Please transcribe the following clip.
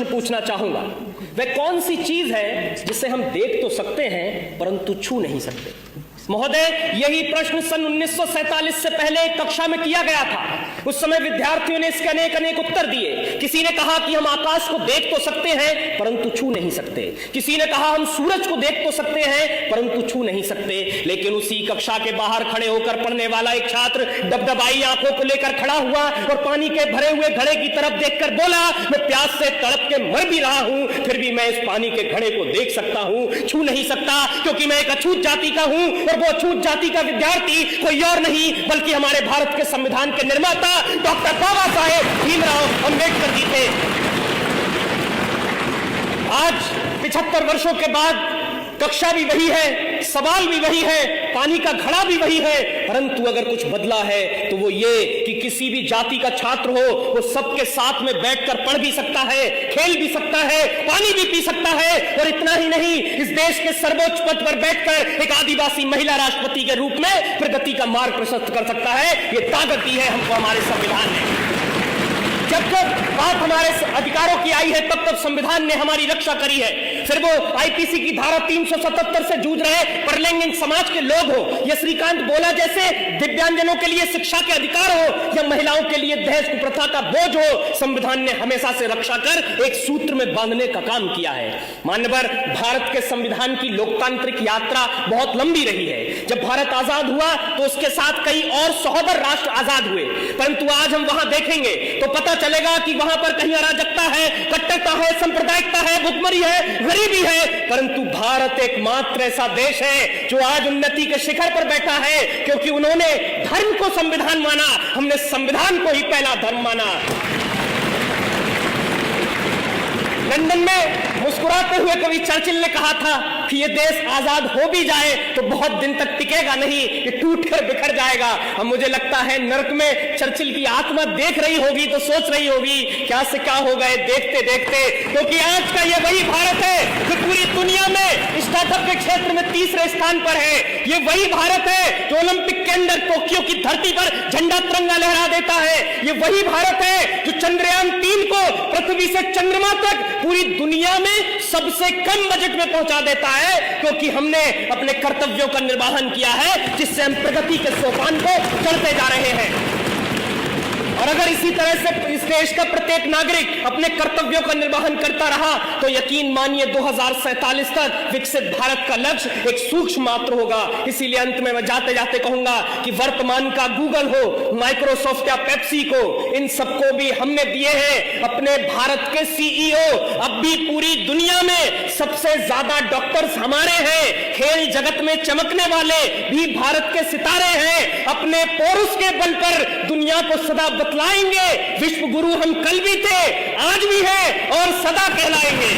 प्रश्न पूछना चाहूंगा, वह कौन सी चीज है जिसे हम देख तो सकते हैं परंतु छू नहीं सकते? महोदय, यही प्रश्न सन 1947 से पहले एक कक्षा में किया गया था। उस समय विद्यार्थियों ने इसके अनेक अनेक उत्तर दिए। किसी ने कहा कि हम आकाश को देख तो सकते हैं परंतु छू नहीं सकते। किसी ने कहा हम सूरज को देख तो सकते हैं परंतु छू नहीं सकते। लेकिन उसी कक्षा के बाहर खड़े होकर पढ़ने वाला एक छात्र डबडबाई आंखों को लेकर खड़ा हुआ और पानी के भरे हुए घड़े की तरफ देखकर बोला, मैं प्यास से तड़प के मर भी रहा हूं, फिर भी मैं इस पानी के घड़े को देख सकता हूं, छू नहीं सकता, क्योंकि मैं एक अछूत जाति का हूं। और वो अछूत जाति का विद्यार्थी कोई और नहीं बल्कि हमारे भारत के संविधान के निर्माता डॉक्टर बाबा साहेब भीमराव अंबेडकर जी थे। आज 75 वर्षों के बाद कक्षा भी वही है, सवाल भी वही है, पानी का घड़ा भी वही है, परंतु अगर कुछ बदला है तो वो ये कि किसी भी जाति का छात्र हो वो सबके साथ में बैठकर पढ़ भी सकता है, खेल भी सकता है, पानी भी पी सकता है। और इतना ही नहीं, इस देश के सर्वोच्च पद पर बैठकर एक आदिवासी महिला राष्ट्रपति के रूप में प्रगति का मार्ग प्रशस्त कर सकता है। ये ताकत दी है हमको हमारे संविधान ने। जब जब बात हमारे अधिकारों की आई है तब तब संविधान ने हमारी रक्षा करी है। फिर वो आईपीसी की धारा 377 से जूझ रहे परलैंगिक समाज के लोग हो, या श्रीकांत बोला जैसे दिव्यांगजनों के लिए शिक्षा के अधिकार हो, या महिलाओं के लिए दहेज कुप्रथा का बोझ हो, संविधान ने हमेशा से रक्षा कर एक सूत्र में बांधने का काम किया है। मान्यवर, भारत के संविधान की लोकतांत्रिक यात्रा बहुत लंबी रही है। जब भारत आजाद हुआ तो उसके साथ कई और सहोदर राष्ट्र आजाद हुए, परंतु आज हम वहां देखेंगे तो पता चलेगा कि वहां पर कहीं अराजकता है, कट्टरता है, सांप्रदायिकता है, भुखमरी है, गरीबी है, परंतु भारत एकमात्र ऐसा देश है जो आज उन्नति के शिखर पर बैठा है, क्योंकि उन्होंने धर्म को संविधान माना, हमने संविधान को ही पहला धर्म माना। लंदन में मुस्कुराते हुए कवि चर्चिल ने कहा था कि ये देश आजाद हो भी जाए तो बहुत दिन तक टिकेगा नहीं, ये टूटकर बिखर जाएगा। अब मुझे लगता है नरक में चर्चिल की आत्मा देख रही होगी तो सोच रही होगी क्या से क्या हो गए देखते देखते, क्योंकि आज का ये वही भारत है जो पूरी दुनिया में स्टार्टअप के क्षेत्र में तीसरे स्थान पर है। ये वही भारत है जो ओलंपिक के अंदर टोक्यो की धरती पर झंडा तिरंगा लहरा देता है। ये वही भारत है जो चंद्रयान 3 को पृथ्वी से चंद्रमा तक पूरी दुनिया में सबसे कम बजट में पहुंचा देता है, क्योंकि हमने अपने कर्तव्यों का निर्वहन किया है, जिससे हम प्रगति के सोपान को चढ़ते जा रहे हैं। और अगर इसी तरह से इस देश का प्रत्येक नागरिक अपने कर्तव्यों का निर्वहन करता रहा तो यकीन मानिए 2047 तक विकसित भारत का लक्ष्य एक सूक्ष्म मात्र होगा। इसीलिए अंत में मैं जाते जाते कहूंगा कि वर्तमान का गूगल हो, माइक्रोसॉफ्ट या पेप्सी को, इन सबको भी हमने दिए हैं अपने भारत के सीईओ। अब भी पूरी दुनिया में सबसे ज्यादा डॉक्टर्स हमारे हैं, खेल जगत में चमकने वाले भी भारत के सितारे हैं। अपने पौरुष के बल पर दुनिया को सदा बतलाएंगे, विश्व गुरु हम कल भी थे, आज भी हैं और सदा कहलाएंगे।